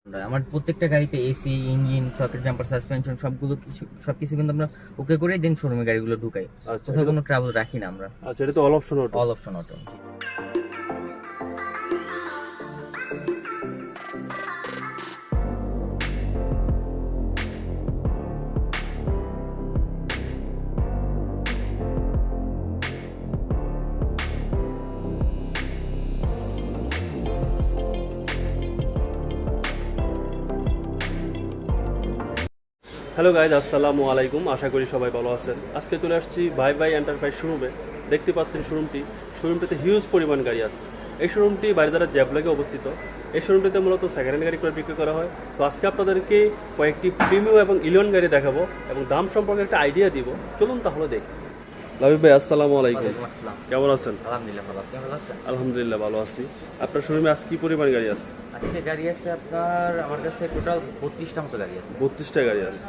আমার প্রত্যেকটা গাড়িতে AC, engine, socket jumper, suspension সবকিছু কিন্তু আমরা ওকে করেই দেন শোরুমে গাড়িগুলো ঢুকাই। আচ্ছা, কোথাও কোনো ট্রাভেল রাখি না আমরা। আচ্ছা, এটা তো all option auto. All option auto. Hello guys, আসসালামু আলাইকুম। আশা করি সবাই ভালো আছেন। আজকে চলে আসছি ভাই ভাই এন্টারপ্রাইজ শোরুমে। দেখতে পাচ্ছেন শোরুমটিতে হিউজ পরিমাণ গাড়ি আছে। এই শোরুমটি বারিধারা জ্যাবলাগে অবস্থিত। এই শোরুমটিতে মূলত সেকেন্ড হ্যান্ড গাড়ি করে বিক্রি করা হয়। তো আজকে আপনাদেরকে কয়েকটি প্রিমিয়াম এবং ইলিয়ন গাড়ি দেখাবো এবং দাম সম্পর্কে একটা আইডিয়া দিব। চলুন তাহলে দেখি। লাবিব ভাই, আসসালামু আলাইকুম। কেমন আছেন? আলহামদুলিল্লাহ ভালো। আপনি ভালো আছেন? আলহামদুলিল্লাহ ভালো আছি। আপনার শোরুমে আজ কি পরিমাণ গাড়ি আছে? আজকে গাড়ি আছে আপনার, আমার কাছে টোটাল 32টা মতো গাড়ি আছে। 32টা গাড়ি আছে।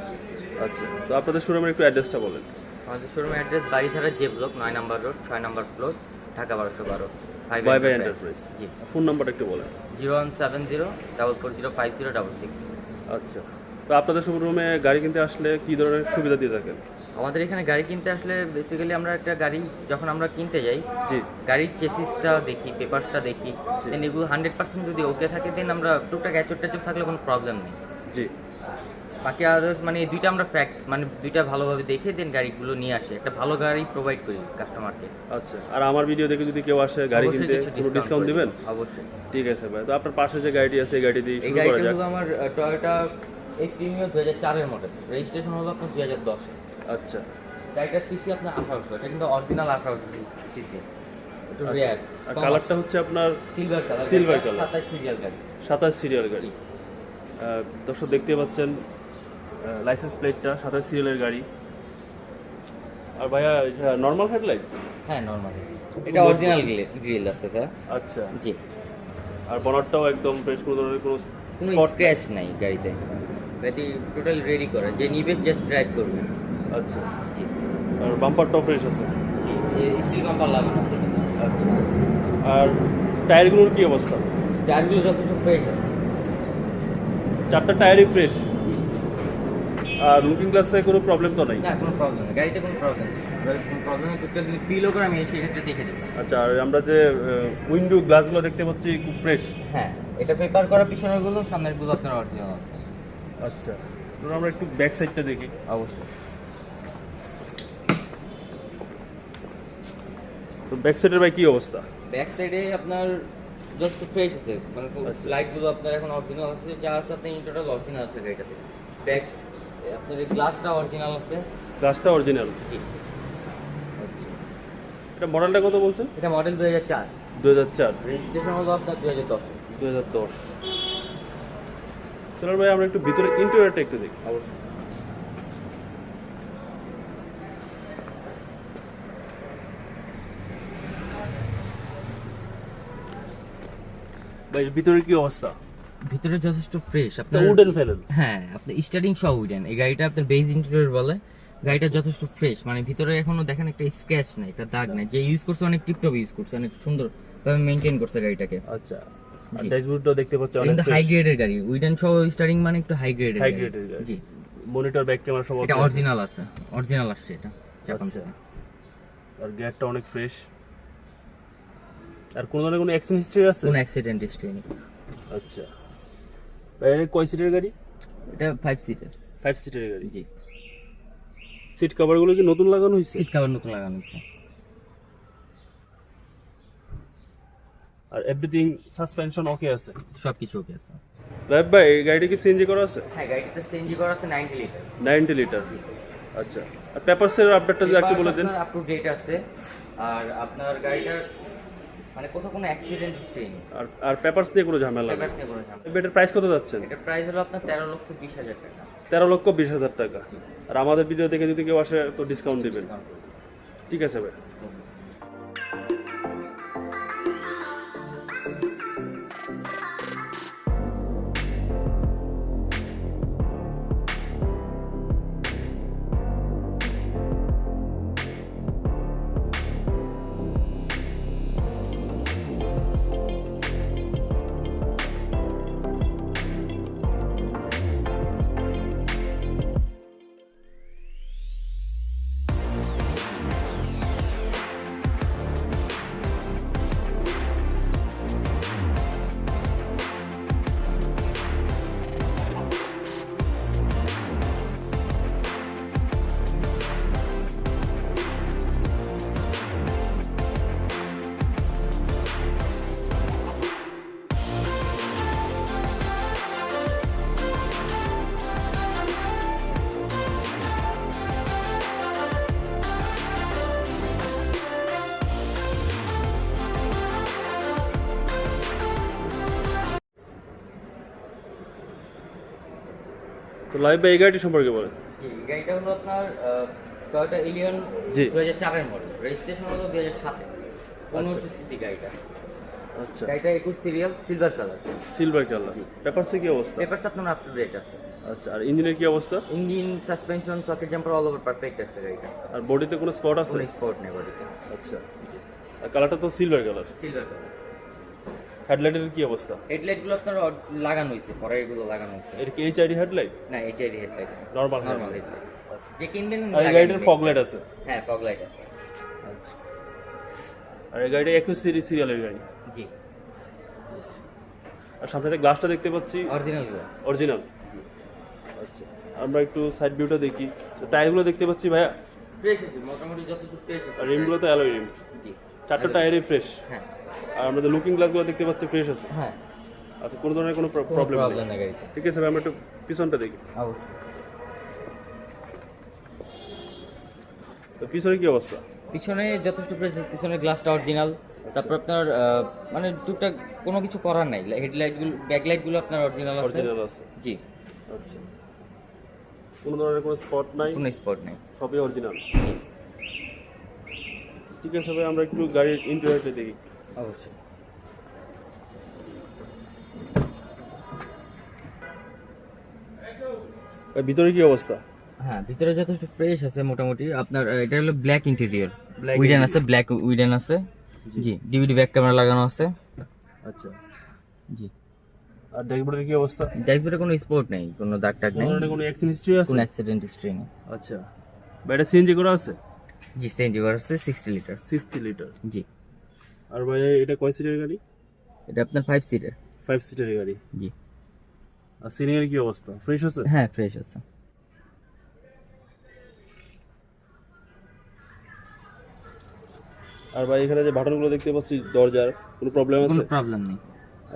আচ্ছা, তো আপনাদের শোরুমের একটু অ্যাড্রেসটা বলেন। আমাদের শোরুমের অ্যাড্রেস বারিধারা জে ব্লক 9 নম্বর রোড 6 নম্বর ফ্লোর, ঢাকা 1212। ভাই ভাই এন্টারপ্রাইজ। জি। ফোন নাম্বারটা একটু বলেন। 01704405066। আচ্ছা, তো আপনাদের শোরুমে গাড়ি কিনতে আসলে কি ধরনের সুবিধা দিয়ে থাকেন? আমাদের এখানে গাড়ি কিনতে আসলে বেসিক্যালি আমরা একটা গাড়ি যখন আমরা কিনতে যাই, জি গাড়ির চেসিসটা দেখি, পেপারসটা দেখি, দেন এগুলো 100% যদি ওকে থাকে দেন আমরা টুকটাক অ্যাচর ট্যাচর থাকলে কোনো প্রবলেম নেই। জি বাকি আদার্স মানে এই দুইটা আমরা ফ্যাক্ট মানে দুইটা ভালোভাবে দেখে দেন গাড়িগুলো নিয়ে আসে, একটা ভালো গাড়ি প্রোভাইড করি কাস্টমারকে। আচ্ছা, আর আমার ভিডিও দেখে যদি কেউ আসে গাড়ি অবশ্যই কিনতে, কিছু কোনো ডিসকাউন্ট করে দিবেন? দেব, অবশ্যই। ঠিক আছে ভাই, তো আপনার পাশে যে গাড়িটি আছে এই গাড়ি দিয়ে এই শুরু করা গাড়িটা যাক। হলো আমার টয়োটা প্রিমিয়ার 2004 এর মডেল, রেজিস্ট্রেশন হলো আপনার 2010 এ। আচ্ছা গাড়িটার সিসি আপনার 1800, এটা কিন্তু অরিজিনাল 1800 সিসি, একটু আচ্ছা। রেয়ার। আর কালারটা হচ্ছে আপনার silver colour, silver colour, 27 serial গাড়ি। 27 সিরিয়াল গাড়ি। জি। দর্শক দেখতে পাচ্ছেন লাইসেন্স প্লেটটা 27 সিরিয়ালের গাড়ি। আর ভাইয়া নর্মাল হেডলাইট? হ্যাঁ নরমাল, এটা অরিজিনাল গ্রিল আছে স্যার। আচ্ছা, জি। আর বনারটাও একদম ফ্রেশ, কোনো ধরনের কোনো কোনো spot স্ক্র্যাচ নাই গাড়িতে, গাড়ি টোটাল রেডি করা, যে নিবে জাস্ট ড্রাইভ করবে। আচ্ছা, জি আর বাম্পারটাও ফ্রেশ আছে। জি, স্টিল বাম্পার লাগানো আছে। আচ্ছা, আর টায়ারগুলোর কি অবস্থা? টায়ারগুলো যথেষ্ট ফ্রেশ আছে। চারটা টায়ারই ফ্রেশ। আর লুকিং গ্লাসে কোনো প্রবলেম তো নাই? না কোনো প্রবলেম নেই, গাড়িতে কোনো প্রবলেম নেই, গাড়িতে কোনো প্রবলেম নেই। টুকটাক যদি ফিলও করে আমি সেক্ষেত্রে দেখে দেবো। আচ্ছা, আর আমরা যে উইন্ডো গ্লাসগুলো দেখতে পাচ্ছি খুব ফ্রেশ। হ্যাঁ, এটা পেপার করা, পিছনেরগুলো সামনেরগুলো আপনার অরিজিনাল আছে। আচ্ছা, ধরুন আমরা একটু ব্যাক সাইডটা দেখি। অবশ্যই। তো ব্যাক সাইডের ভাই কি অবস্থা? ব্যাক সাইডে আপনার জাস্ট ফ্রেশ আছে, মানে আচ্ছা। লাইটগুলো আপনার এখন অরিজিনাল আছে, যা আছে আপনার ইন টোটাল অরিজিনাল আছে গাড়িটাতে। ব্যাক আপনার এই গ্লাসটা অরিজিনাল আছে। গ্লাসটা অরিজিনাল। জি। আচ্ছা, এটা মডেলটা কত বলছেন? এটা মডেল 2004, 2004। রেজিস্ট্রেশন হলো আপনার 2010। 2010। চলো ভাই আমরা একটু ভিতরে ইন্টেরিয়রটা একটু দেখি। অবশ্যই। ভাই ভিতরে কি অবস্থা? ভিতরে যথেষ্ট ফ্রেশ তো আপনার। উডেন ফেলেন? হ্যাঁ, আপনার স্টার্টিং সহ উডেন। এই গাড়িটা আপনার বেজ ইন্টেরিয়র বলে। গাড়িটা যথেষ্ট ফ্রেশ, মানে ভিতরে এখনো দেখেন একটা স্ক্র্যাচ নাই, একটা দাগ নাই। যে ইউজ করছে অনেক টিপটপ ইউজ করছে, অনেক সুন্দরভাবে মেইনটেইন করছে গাড়িটাকে। আচ্ছা, আর জি। ড্যাশবোর্ডটাও দেখতে পাচ্ছি অনেক কিন্তু হাই ফ্রেশ। গ্রেডের গাড়ি, উডেন সহ স্টার্টিং মানে একটু হাই গ্রেডের হাই গ্রেডের গাড়ি। জি। মনিটর ব্যাক ক্যামেরা সব এটা okay আছে? অরিজিনাল আছে, অরিজিনাল আসছে এটা জাপান আচ্ছা। থেকে। আর গিয়ারটা অনেক ফ্রেশ। আর কোনো ধরনের কোনো অ্যাক্সিডেন্ট হিস্ট্রি আছে? কোনো অ্যাক্সিডেন্ট হিস্ট্রি নেই। আচ্ছা, ভাই এটা কয় সিটের গাড়ি? এটা 5 সিটার। 5 সিটের গাড়ি। জি। সিট কভারগুলো কি নতুন লাগানো হয়েছে? সিট কভার নতুন লাগানো হয়েছে। আর এভরিথিং সাসপেনশন ওকে আছে? সবকিছু ওকে আছে। লাইভ ভাই, এই গাড়িটা কি সিএনজি করা আছে? হ্যাঁ, গাড়িটাতে সিএনজি করা আছে 90 লিটার। 90 লিটার। আচ্ছা, আর পেপারসের আপডেটটা যদি একটু বলে দেন। আপ টু ডেট আছে। আর আপনার গাড়িটার মানে কোথাও কোনো অ্যাক্সিডেন্ট হিস্ট্রি নেই। আর পেপারস দিয়ে কোনো ঝামেলা নেই? পেপারস নিয়ে কোনো ঝামেলা। এটার প্রাইস কত যাচ্ছেন? এটার প্রাইস হলো আপনার 13,20,000 টাকা। 13,20,000 টাকা। আর আমাদের ভিডিও দেখে যদি কেউ আসে তো ডিসকাউন্ট দিবেন? ঠিক আছে ভাই। তো লাইভ ভাই এই গাড়িটি সম্পর্কে বলেন। জি, এই গাড়িটা হলো আপনার টয়োটা এলিয়ন জি। 2004 এর মডেল, রেজিস্ট্রেশন হলো 2007 1500 সিসি গাড়িটা। আচ্ছা, গাড়িটা 21 serial, silver colour. Silver colour. পেপারসে কি অবস্থা? পেপারস আপনার আপ টু ডেট আছে। আচ্ছা, আর ইঞ্জিনের কি অবস্থা? Engine, suspension, socket jumper all over perfect আছে গাড়িটা। আর বডিতে কোনো স্পট আছে? কোনো স্পট নেই বডিতে। আচ্ছা, আর কালারটা তো সিলভার কালার। Silver colour. হেডলাইটের কি অবস্থা? হেডলাইট গুলো আপনার লাগানো হয়েছে, পরে এগুলো লাগানো হয়েছে। এর কি এইচআইডি হেডলাইট? না, HID headlight. Normal normal headlight. যে কিনবেন আর এই গাড়িটার ফগ লাইট আছে? হ্যাঁ, ফগ লাইট আছে। আচ্ছা, আর এই গাড়িটা 21 সিরিয়ালের গাড়ি। জি। আর সামনে গ্লাসটা দেখতে পাচ্ছি অরিজিনাল গ্লাস। অরিজিনাল। আচ্ছা, আমরা একটু সাইড ভিউটা দেখি। তো টায়ারগুলো দেখতে পাচ্ছি ভাইয়া, ফ্রেশ আছে, মোটামুটি যথেষ্ট ফ্রেশ আছে। আর রিমগুলো তো অ্যালয় রিম। জি। চারটা টায়ারই ফ্রেশ। হ্যাঁ। আর আমাদের লুকিং গ্লাসগুলো দেখতে পাচ্ছি ফ্রেশ আছে। হ্যাঁ। আচ্ছা, কোনো ধরনের কোনো প্রবলেম প্রবলেম নেই। নেই গাড়িতে। ঠিক আছে ভাই, আমরা একটু পিছনটা দেখি। অবশ্যই। তো পিছনে কি অবস্থা? পিছনে যথেষ্ট ফ্রেশ, পিছনের গ্লাসটা অরিজিনাল। তারপর আপনার মানে টুকটাক কোনো কিছু করার নাই। হেডলাইট গুলো, ব্যাকলাইট গুলো আপনার অরিজিনাল আছে। অরিজিনাল আছে। জি। আচ্ছা, কোনো ধরনের কোনো স্পট নাই? কোনো স্পট নেই। সবই অরিজিনাল। ঠিক আছে ভাই, আমরা একটু গাড়ির ইন্টেরিয়রটা দেখি। অবশ্যই। আর ভিতরে কি অবস্থা? হ্যাঁ, ভিতরে যথেষ্ট ফ্রেশ আছে মোটামুটি। আপনার এটা হলো black interior, Black widen interior। আছে, ব্ল্যাক উইডেন আছে। জি, ডিভিডি ব্যাক ক্যামেরা লাগানো আছে। আচ্ছা, জি। আর ড্যাশবোর্ডের কি অবস্থা? ড্যাশবোর্ডে কোনো স্পট নেই, কোনো দাগ টাগ কোনো নেই, ধরনের কোনো অ্যাক্সিডেন্ট হিস্ট্রি আছে? কোনো অ্যাক্সিডেন্ট হিস্ট্রি নেই। আচ্ছা, ভাই এটা সিএনজি করা আছে? জি, সিএনজি করা আছে 60 লিটার। 60 লিটার। জি। আর ভাই এটা কয় সিটের গাড়ি? এটা আপনার 5 সিটার। 5 সিটের গাড়ি। জি। আর সিলিং এর কি অবস্থা? ফ্রেশ আছে? হ্যাঁ, ফ্রেশ আছে। আর ভাই এখানে যে বাটনগুলো দেখতে পাচ্ছি দরজার, কোনো প্রবলেম আছে? কোনো প্রবলেম নেই।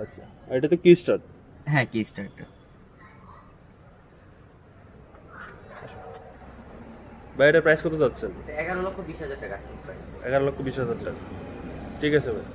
আচ্ছা, আর এটা তো কি স্টার্ট? হ্যাঁ, কি স্টার্টার। ভাই এটার প্রাইস কত যাচ্ছেন? 11,20,000 টাকা আস্কিং প্রাইস। 11,20,000 টাকা। ঠিক আছে ভাই।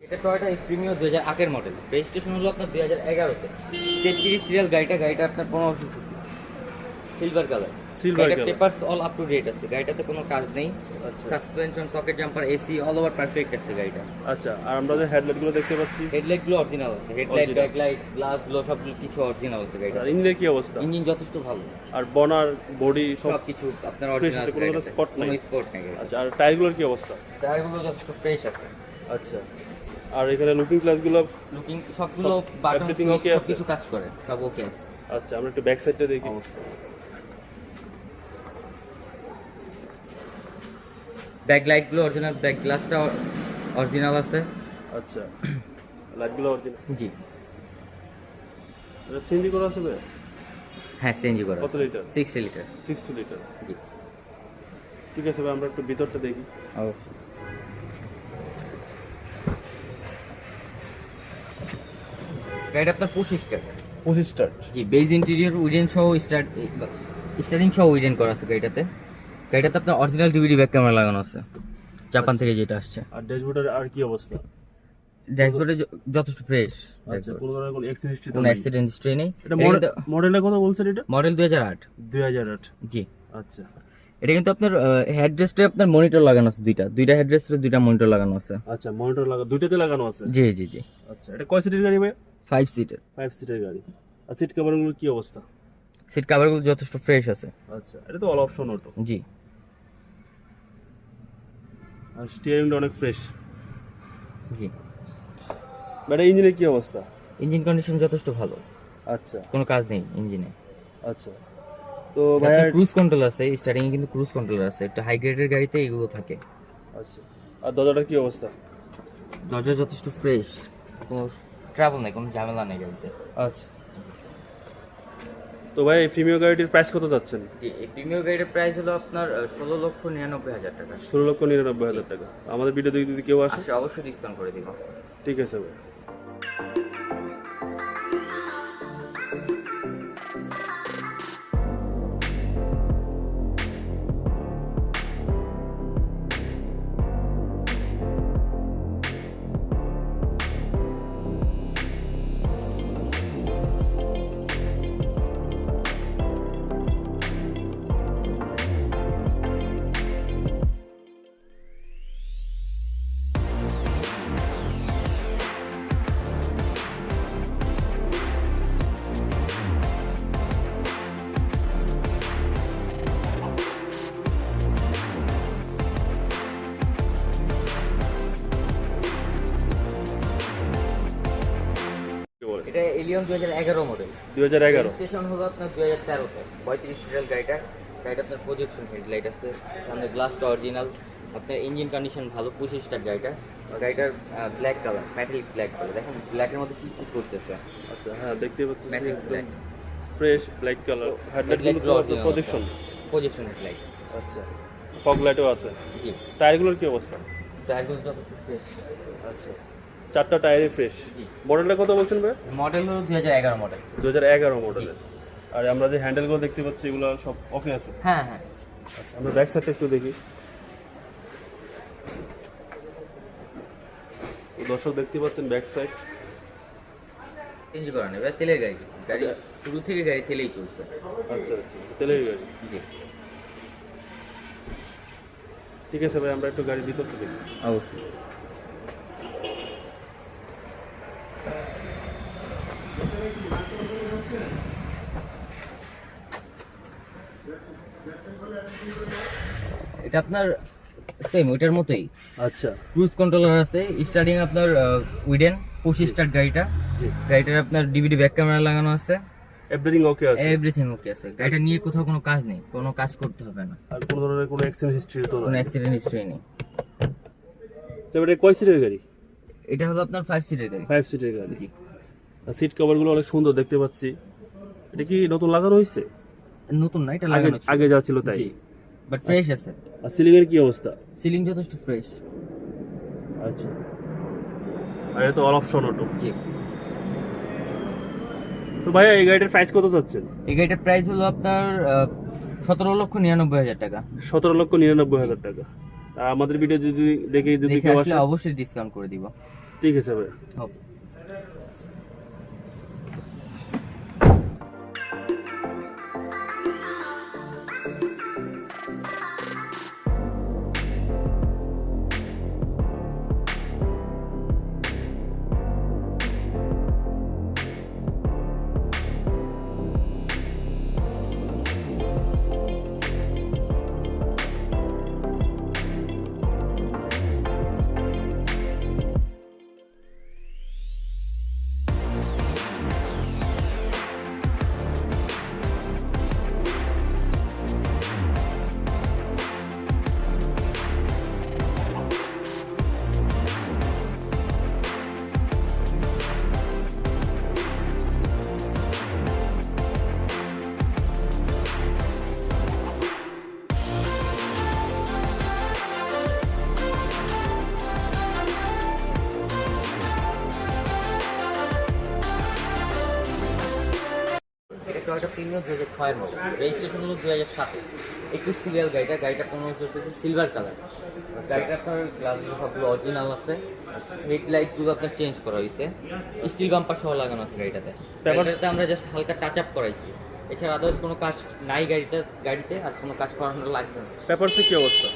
এটা টয়োটা প্রিমিও 2008 এর মডেল, রেজিস্ট্রেশন হলো আপনার 2011 তে। 33 সিরিয়াল গাড়িটা আপনার 1500 সিসি, সিলভার কালার। Silver গাড়িটার color। Papers all up to date আছে, গাড়িটাতে কোনো কাজ নেই। আচ্ছা। Suspension, socket jumper, AC all over perfect আছে গাড়িটা। আচ্ছা, আর আমরা যে হেডলাইটগুলো দেখতে পাচ্ছি, হেডলাইট গুলো অরিজিনাল আছে, হেডলাইট, Original। ব্যাকলাইট, গ্লাস গুলো সব কিছু অরিজিনাল আছে গাড়িটা। আর ইঞ্জিনের কি অবস্থা? ইঞ্জিন যথেষ্ট ভালো, আর বনার বডি সব? সব কিছু আপনার Fresh অরিজিনাল আছে, আছে, কোনো গাড়িটাতে। spot নাই? কোনো স্পট নেই গাড়িটাতে। আচ্ছা, আর টায়ারগুলোর কি অবস্থা? টায়ারগুলো যথেষ্ট ফ্রেশ আছে। আচ্ছা, আর এখানে লুকিং গ্লাসগুলো? লুকিং সবগুলো সব- বাটন everything okay সব আছে? কিছু কাজ করে, সব ওকে আছে। আচ্ছা, আমরা একটু ব্যাক সাইডটা দেখি। অবশ্যই। ব্যাক লাইট গুলো অরিজিনাল, ব্যাক গ্লাসটা অরিজিনাল আছে। আচ্ছা, লাইটগুলো অরিজিনাল। জি। এটা সিএনজি করা আছে ভাই? হ্যাঁ, সিএনজি করা। কত লিটার? 60 লিটার। 60 লিটার। জি। ঠিক আছে ভাই, আমরা একটু ভিতরটা দেখি। অবশ্যই। গাড়িটা আপনার 25 টাকা। 25 স্টার্ট। জি, বেজ ইন্টেরিয়র উইডেন সহ স্টার্টিং সহ উইডেন করা আছে গাড়িটাতে। গাড়িটাতে আপনার অরিজিনাল ডিভিডি ব্যাক ক্যামেরা লাগানো আছে, জাপান থেকে যেটা আসছে। আর ড্যাশবোর্ডের আর কি অবস্থা? ড্যাশবোর্ডে যথেষ্ট ফ্রেশ। আচ্ছা, কোনো ধরনের কোনো অ্যাক্সিডেন্ট হিস্ট্রি তো কোনো নেই? অ্যাক্সিডেন্ট হিস্ট্রি নেই। এটা মডেলটা কত বলছেন এটা? মডেল 2008। 2008। জি। আচ্ছা, এটা কিন্তু আপনার হেডরেস্টে আপনার মনিটর লাগানো আছে, দুইটা হেডরেস্টে দুইটা মনিটর লাগানো আছে। আচ্ছা, মনিটর দুইটাতে লাগানো আছে। জি জি জি। আচ্ছা, এটা কয় সিটের গাড়ি ভাই? 5 সিটের। 5 সিটের গাড়ি। আর সিট কভারগুলো কি অবস্থা? সিট কভারগুলো যথেষ্ট ফ্রেশ আছে। আচ্ছা, এটা তো অল অপশন অটো। জি। আর স্টিয়ারিংটা অনেক ফ্রেশ। জি। মানে ইঞ্জিনের কি অবস্থা? ইঞ্জিন কন্ডিশন যথেষ্ট ভালো, আচ্ছা কোনো কাজ নেই ইঞ্জিনে। আচ্ছা। তো ভাইয়া ক্রুজ কন্ট্রোল আছে, স্টার্টিং এ কিন্তু ক্রুজ কন্ট্রোল আছে, একটা হাই গ্রেডের গাড়িতে এগুলো থাকে। আচ্ছা, আর দরজাটার কি অবস্থা? দরজা যথেষ্ট ফ্রেশ, কোনো ট্রাবল নেই, কোনো ঝামেলা নেই গাড়িতে। আচ্ছা। তো ভাই এই প্রিমিয়াম গাড়িটির প্রাইস কত যাচ্ছেন? জি, এই প্রিমিয়াম গাড়ির প্রাইস হলো আপনার 16,99,000 টাকা। 16,99,000 টাকা। আমাদের ভিডিও দেখে যদি কেউ আসে অবশ্যই ডিসকাউন্ট করে দিব। ঠিক আছে ভাই। এটা এলিয়ন 2011 মডেল। 2011। স্টেশন হলো আপনার 2013-তে। 35 সিরিয়াল গাড়িটা আপনার প্রজেকশন হেডলাইট আছে, সামনে গ্লাসটা অরিজিনাল, আপনার ইঞ্জিন কন্ডিশন ভালো, পুশ স্টার্ট গাড়িটার black colour, metallic black colour, দেখেন ব্ল্যাকের মধ্যে চিকচিক করতেছে। আচ্ছা, হ্যাঁ দেখতে পাচ্ছি metallic black, fresh black colour. Headlight গুলো তো প্রজেকশন হেডলাইট। আচ্ছা, ফগ লাইটও আছে। জি। টায়ারগুলোর কি অবস্থা? টায়ারগুলো যথেষ্ট ফ্রেশ। আচ্ছা, চারটা টায়ারই ফ্রেশ। জি। মডেলটা কত বলছেন ভাই? মডেল হলো 2011 মডেল। 2011 মডেলের। আর আমরা যে হ্যান্ডেলগুলো দেখতে পাচ্ছি এগুলো সব ওকে আছে? হ্যাঁ হ্যাঁ। আচ্ছা, আমরা ব্যাক সাইডটা একটু দেখি। দর্শক দেখতে পাচ্ছেন ব্যাক সাইড চেঞ্জ করা নেই, তেলের গাড়ি, শুরু থেকে গাড়ি তেলেই চলছে। আচ্ছা আচ্ছা, তেলের গাড়ি। জি। ঠিক আছে ভাই, আমরা একটু গাড়ির ভিতর থেকে দেখি। অবশ্যই। এটা আপনার সেম ওইটার মতোই। আচ্ছা। ক্রুজ কন্ট্রোলার আছে, স্টার্টিং আপনার উইডেন পুশ স্টার্ট গাড়িটা। জি। গাড়িটার আপনার ডিভিডি ব্যাক ক্যামেরা লাগানো আছে, এভরিথিং ওকে আছে? এভরিথিং ওকে আছে। গাড়িটা নিয়ে কোথাও কোনো কাজ নেই, কোনো কাজ করতে হবে না। আর কোনো ধরনের কোনো অ্যাক্সিডেন্ট হিস্ট্রি তো কোনো না? অ্যাক্সিডেন্ট হিস্ট্রি নেই। তবে এটা কয় সিটের গাড়ি? এটা হলো আপনার 5 সিটের গাড়ি। 5 সিটের গাড়ি। জি। আর সিট কভারগুলো অনেক সুন্দর দেখতে পাচ্ছি। এটা কি নতুন লাগানো হয়েছে? নতুন না, এটা আগে লাগানো ছিল। আগে যা ছিল তাই? জি, বাট ফ্রেশ আছে। আর সিলিং এর কি অবস্থা? সিলিং যথেষ্ট ফ্রেশ। আচ্ছা। আর এটা তো অল অপশন অটো। জি। তো ভাইয়া এই গাড়িটার প্রাইস কত চাচ্ছেন? এই গাড়িটার প্রাইস হলো আপনার 17,99,000 টাকা। 17,99,000 টাকা। আর আমাদের ভিডিও যদি দেখে দেখে কেউ আসলে আসে অবশ্যই ডিসকাউন্ট করে দিব। ঠিক আছে ভাই। হবে। টয়োটা প্রিমিয়াম 2006 এর মডেল, রেজিস্ট্রেশন হলো 2007-এ। 21 সিরিয়াল গাড়িটা 1500 সিসি, সিলভার কালার। গাড়িটা আপনার গ্লাসগুলো সবগুলো অরিজিনাল আছে, হেডলাইটগুলো আপনার চেঞ্জ করা হয়েছে, স্টিল বাম্পার সহ লাগানো আছে গাড়িটাতে। গাড়িটাতে আমরা জাস্ট হালকা টাচ আপ করাইছি, এছাড়া আদার্স কোনো কাজ নাই গাড়িতে আর কোনো কাজ করানোর লাগবে না। পেপারসে কি অবস্থা?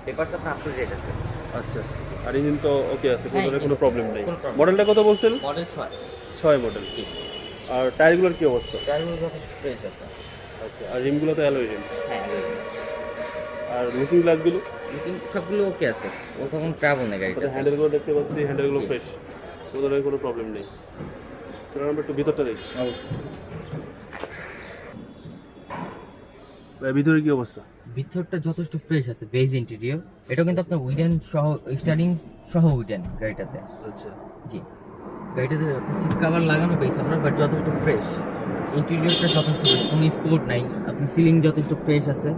পেপারস আপনার আপ টু ডেট আছে। আচ্ছা, আর ইঞ্জিন তো ওকে আছে, কোনো হ্যাঁ, ধরনের কোনো engine প্রবলেম নেই। কোনো problem মডেলটা কত বলছেন? মডেল 6। 6 মডেল। জি। আর টায়ারগুলোর কি অবস্থা? টায়ারগুলো যথেষ্ট ফ্রেশ আছে। আচ্ছা, আর রিমগুলো তো অ্যালয় রিম। হ্যাঁ, আর লুকিং গ্লাসগুলো? কিন্তু সবগুলো ওকে আছে, কোথাও কোনো ট্রাবল নেই গাড়িটা। হ্যান্ডেলগুলো দেখতে পাচ্ছি, হ্যান্ডেলগুলো জি। ফ্রেশ, কোনো ধরনের কোনো প্রবলেম নেই। চলো আমরা একটু ভিতরটা দেখি। অবশ্যই। ভিতরে কি অবস্থা? ভিতরটা যথেষ্ট ফ্রেশ আছে, বেজ ইন্টেরিয়র। এটাও কিন্তু আপনার উইডেন সহ, স্টারিং সহ উইডেন গাড়িটাতে। আচ্ছা, জি। গাড়িটাতে সিট কভার লাগানো পেয়েছি আমরা, বাট যথেষ্ট ফ্রেশ। ইন্টেরিয়রটা যথেষ্ট ফ্রেশ, কোনো স্পোর্ট নাই। আপনি সিলিং যথেষ্ট ফ্রেশ আছে।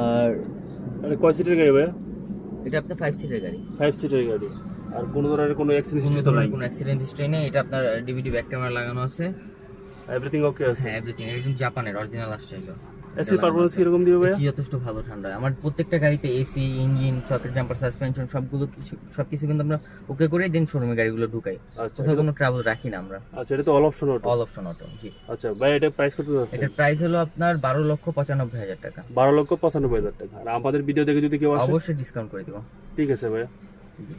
আর মানে কয় সিটের গাড়ি ভাইয়া? এটা আপনার 5 সিটের গাড়ি। 5 সিটের গাড়ি। আর কোনো ধরনের কোনো অ্যাক্সিডেন্ট কোনো হিস্ট্রি তো নাই? ধরনের কোনো অ্যাক্সিডেন্ট হিস্ট্রি নেই। এটা আপনার ডিভিডি ব্যাক ক্যামেরা লাগানো আছে। এভরিথিং ওকে আছে? হ্যাঁ, এভরিথিং। একদম জাপানের অরিজিনাল আসছে এগুলো। এসি পারফরম্যান্স কিরকম দিবে ভাইয়া? এসি যথেষ্ট ভালো ঠান্ডা। আমার প্রত্যেকটা গাড়িতে AC, engine, socket jumper, suspension সবকিছু কিন্তু আমরা ওকে করেই দেন শোরুমে গাড়িগুলো ঢুকাই। আচ্ছা, কোথাও কোনো ট্রাভেল রাখি না আমরা। আচ্ছা, এটা তো all option auto? All option auto. জি। আচ্ছা ভাই, এটা প্রাইস কত যাচ্ছে? এটার প্রাইস হলো আপনার 12,95,000 টাকা। 12,95,000 টাকা। আর আমাদের ভিডিও দেখে যদি কেউ আসে? অবশ্যই ডিসকাউন্ট করে দেবো। ঠিক আছে ভাইয়া। জি।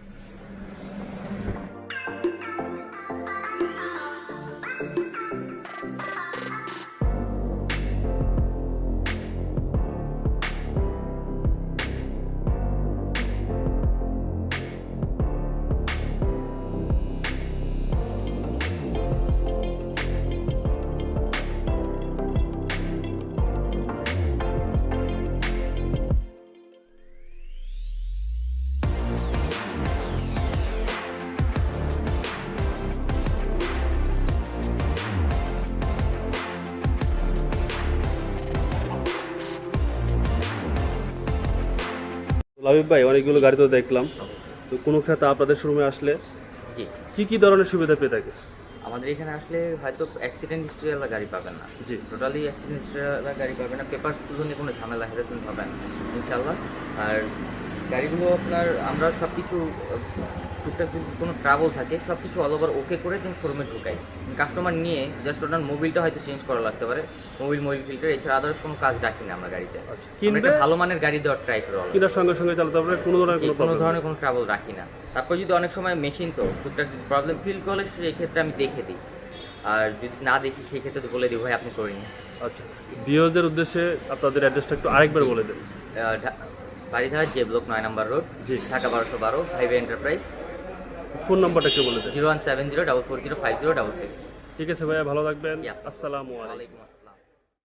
লাবিব ভাই, অনেকগুলো গাড়ি তো দেখলাম, তো কোনো ক্ষেত্রে আপনাদের শোরুমে আসলে জি। কি কি ধরনের সুবিধা পেয়ে থাকে? আমাদের এখানে আসলে হয়তো অ্যাক্সিডেন্ট হিস্ট্রিওয়ালা গাড়ি পাবেন না। জি। টোটালি অ্যাক্সিডেন্ট হিস্ট্রিওয়ালা গাড়ি পাবেন না। পেপারসগুলো নিয়ে কোনো ঝামেলা হ্যারাসমেন্ট হবে না ইনশাল্লাহ। আর গাড়িগুলো আপনার আমরা সব কিছু টুকটাক যদি কোনো ট্রাভেল থাকে সব কিছু অল ওভার ওকে করে দেন শোরুমে ঢুকাই। কাস্টমার নিয়ে জাস্ট ওনার মোবিলটা হয়তো চেঞ্জ করা লাগতে পারে, মোবিল ফিল্টার, এছাড়া আদার্স কোনো কাজ রাখি না আমরা গাড়িতে। আমরা একটা ভালো মানের গাড়ি দেওয়ার ট্রাই করি। কেনার সঙ্গে সঙ্গে চালাতে পারবে, কোনো ধরনের কোনো কোনো প্রবলেম? ধরনের কোনো ট্রাভেল রাখি না। তারপর যদি অনেক সময় মেশিন তো টুকটাক যদি প্রবলেম ফিল করলে সেই ক্ষেত্রে আমি দেখে দিই, আর যদি না দেখি সেই ক্ষেত্রে তো বলে দিই ভাই আপনি করে নিন। আচ্ছা, ভিউয়ারদের উদ্দেশ্যে আপনাদের অ্যাড্রেসটা একটু আরেকবার বলে দেন। বাড়িধারা জে ব্লক 9 নম্বর রোড, জি। Dhaka 1212, highway enterprise. ফোন নাম্বারটা একটু বলে দেন। 0170 440 5066। ঠিক আছে ভাইয়া, ভালো থাকবেন। Yeah. আসসালামু আলাইকুম। ওয়ালাইকুম আসসালাম।